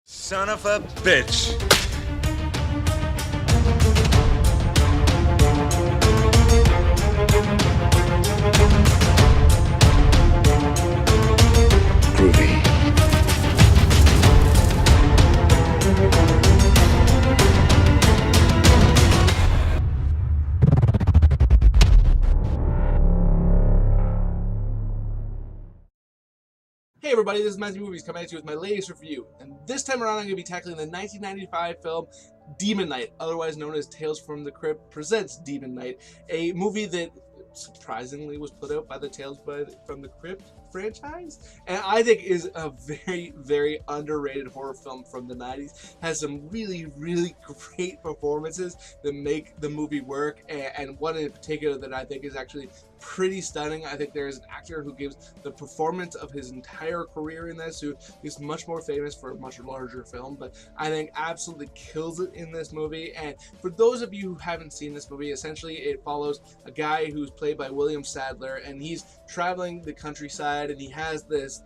Son of a bitch. Groovy. Hey everybody, this is Matthew Movies coming at you with my latest review, and this time around I'm going to be tackling the 1995 film Demon Knight, otherwise known as Tales from the Crypt presents Demon Knight, a movie that surprisingly was put out by the Tales from the Crypt franchise, and I think is a very, very underrated horror film from the 90s. Has some really, really great performances that make the movie work, and one in particular that I think is actually pretty stunning. I think there's an actor who gives the performance of his entire career in this, who is much more famous for a much larger film, but I think absolutely kills it in this movie. And for those of you who haven't seen this movie, essentially it follows a guy who's played by William Sadler, and he's traveling the countryside, and he has this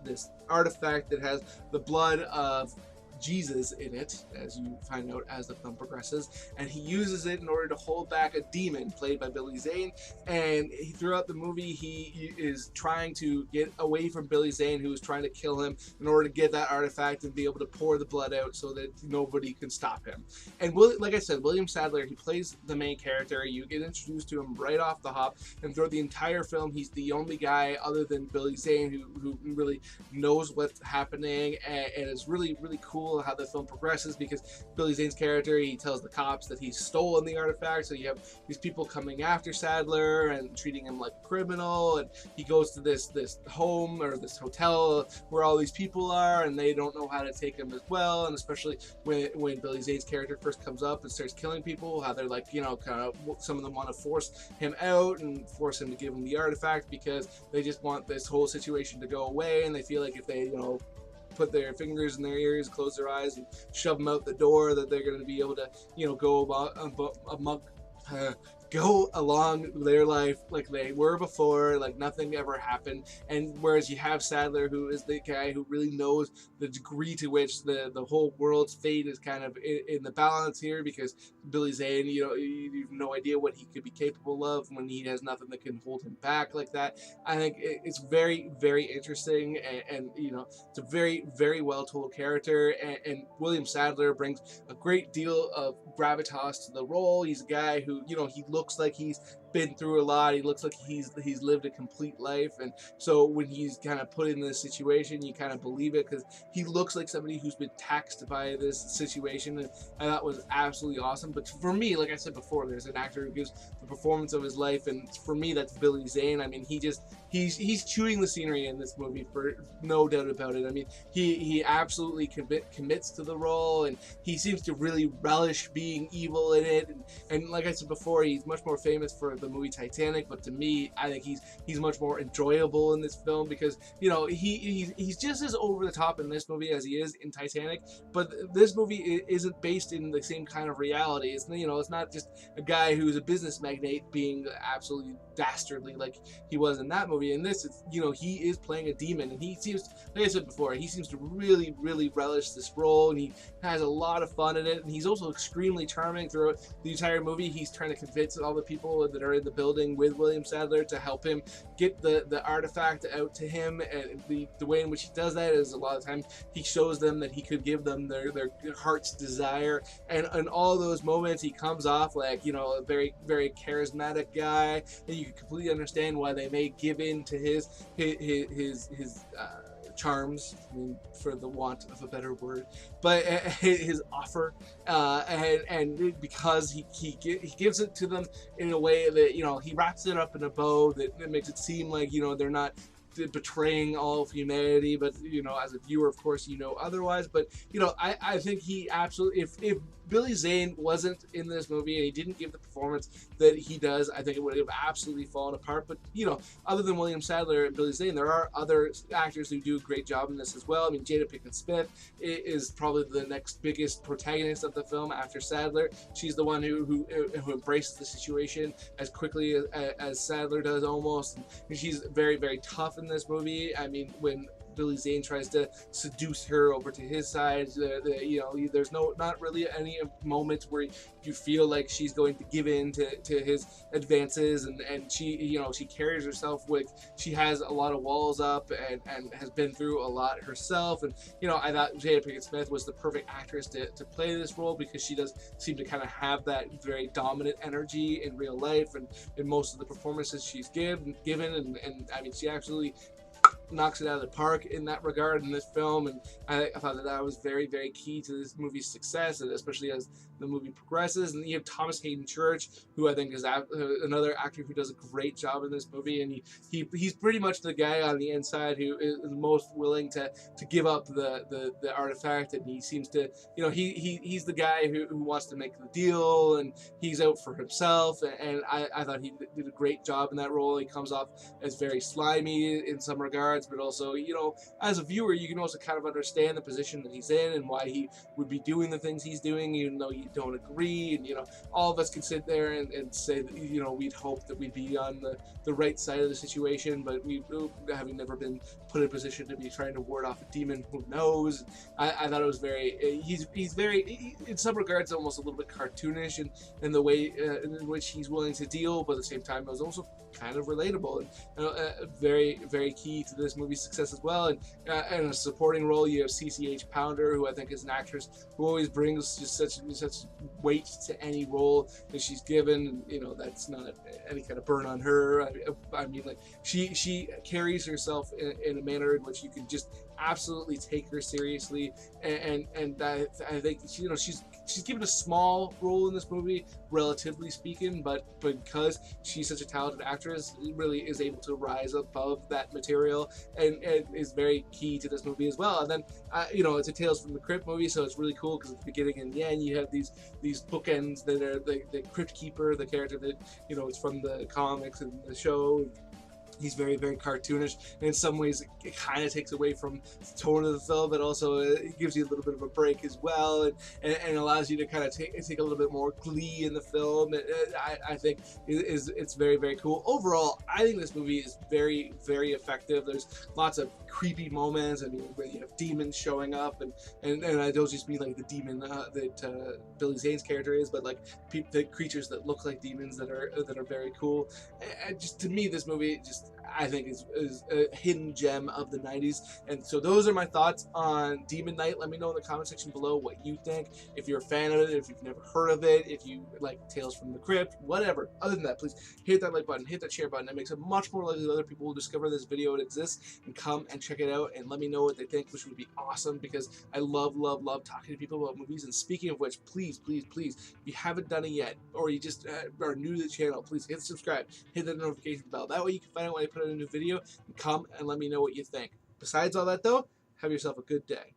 artifact that has the blood of Jesus in it, as you find out as the film progresses, and he uses it in order to hold back a demon played by Billy Zane. And throughout the movie he is trying to get away from Billy Zane, who is trying to kill him, in order to get that artifact and be able to pour the blood out so that nobody can stop him. And like I said, William Sadler, he plays the main character. You get introduced to him right off the hop, and throughout the entire film he's the only guy other than Billy Zane who really knows what's happening. And it's really, really cool how the film progresses, because Billy Zane's character, he tells the cops that he's stolen the artifact, so you have these people coming after Sadler and treating him like a criminal, and he goes to this home or this hotel where all these people are, and they don't know how to take him as well. And especially when Billy Zane's character first comes up and starts killing people, how they're like, you know, kind of, some of them want to force him out and force him to give him the artifact because they just want this whole situation to go away, and they feel like if they, you know, put their fingers in their ears, close their eyes, and shove them out the door, that they're going to be able to, you know, go along their life like they were before, like nothing ever happened. And whereas you have Sadler, who is the guy who really knows the degree to which the whole world's fate is kind of in the balance here, because Billy Zane, you know, you have no idea what he could be capable of when he has nothing that can hold him back like that. I think it's very, very interesting, and you know, it's a very, very well told character, and William Sadler brings a great deal of gravitas to the role. He's a guy who, you know, he looks like he's been through a lot. He looks like he's lived a complete life, and so when he's kind of put in this situation, you kind of believe it, because he looks like somebody who's been taxed by this situation, and that was absolutely awesome. But for me, like I said before, there's an actor who gives the performance of his life, and for me that's Billy Zane. I mean, he's chewing the scenery in this movie, for no doubt about it. I mean, he absolutely commits to the role, and he seems to really relish being evil in it. And like I said before, he's much more famous for the movie Titanic, but to me, I think he's much more enjoyable in this film, because, you know, he's just as over the top in this movie as he is in Titanic. But this movie isn't based in the same kind of reality. It's, you know, it's not just a guy who's a business magnate being absolutely dastardly like he was in that movie. In this, it's, you know, he is playing a demon, and he seems, like I said before, he seems to really, really relish this role, and he has a lot of fun in it. And he's also extremely charming throughout the entire movie. He's trying to convince all the people that are in the building with William Sadler to help him get the artifact out to him, and the way in which he does that is a lot of times he shows them that he could give them their heart's desire, and in all those moments he comes off like, you know, a very, very charismatic guy, and you can completely understand why they may give in to his charms, I mean, for the want of a better word, but his offer, and because he gives it to them in a way that, you know, he wraps it up in a bow that makes it seem like, you know, they're not betraying all of humanity, but, you know, as a viewer, of course, you know otherwise. But, you know, I think he absolutely, if Billy Zane wasn't in this movie and he didn't give the performance that he does, I think it would have absolutely fallen apart. But, you know, other than William Sadler and Billy Zane, there are other actors who do a great job in this as well. I mean, Jada Pinkett Smith is probably the next biggest protagonist of the film after Sadler. She's the one who embraces the situation as quickly as Sadler does, almost. And she's very, very tough in this movie. I mean, when Billy Zane tries to seduce her over to his side. You know, there's not really any moments where you feel like she's going to give in to his advances, and she, you know, she carries herself with, she has a lot of walls up and has been through a lot herself. And you know, I thought Jada Pinkett Smith was the perfect actress to play this role, because she does seem to kind of have that very dominant energy in real life and in most of the performances she's given, and I mean, she absolutely knocks it out of the park in that regard in this film. And I thought that was very, very key to this movie's success, and especially as the movie progresses. And you have Thomas Hayden Church, who I think is another actor who does a great job in this movie, and he's pretty much the guy on the inside who is most willing to give up the artifact, and he seems to, you know, he's the guy who wants to make the deal, and he's out for himself. And I thought he did a great job in that role. He comes off as very slimy in some regards, but also, you know, as a viewer, you can also kind of understand the position that he's in and why he would be doing the things he's doing, even though you don't agree. And, you know, all of us can sit there and say that, you know, we'd hope that we'd be on the right side of the situation, but we, having never been put in a position to be trying to ward off a demon, who knows. I thought it was very, he's very, in some regards, almost a little bit cartoonish in the way in which he's willing to deal, but at the same time, it was also kind of relatable, and very, very key to this movie's success as well. And in a supporting role, you have CCH Pounder, who I think is an actress who always brings just such weight to any role that she's given. You know, that's not any kind of burn on her. I mean, like, she carries herself in a manner in which you can just absolutely take her seriously, and I think, you know, she's given a small role in this movie, relatively speaking, but because she's such a talented actress, really is able to rise above that material, and is very key to this movie as well. And then you know, it's a Tales from the Crypt movie, so it's really cool because at the beginning and the end you have these bookends that are the Crypt Keeper, the character that, you know, is from the comics and the show. He's very, very cartoonish, and in some ways it kind of takes away from the tone of the film, but also it gives you a little bit of a break as well, and allows you to kind of take a little bit more glee in the film. I think it's very, very cool. Overall, I think this movie is very, very effective. There's lots of creepy moments. I mean, where you have demons showing up, and I don't just mean like the demon that Billy Zane's character is, but like the creatures that look like demons that are very cool. And just, to me, this movie just, I think is a hidden gem of the 90s. And so those are my thoughts on Demon Knight. Let me know in the comment section below what you think. If you're a fan of it, if you've never heard of it, if you like Tales from the Crypt, whatever. Other than that, please hit that like button, hit that share button. It makes it much more likely that other people will discover this video, it exists, and come and check it out and let me know what they think, which would be awesome, because I love talking to people about movies. And speaking of which, please, if you haven't done it yet, or you just are new to the channel, please hit subscribe, hit that notification bell. That way you can find out when I put out a new video, and come and let me know what you think. Besides all that though, have yourself a good day.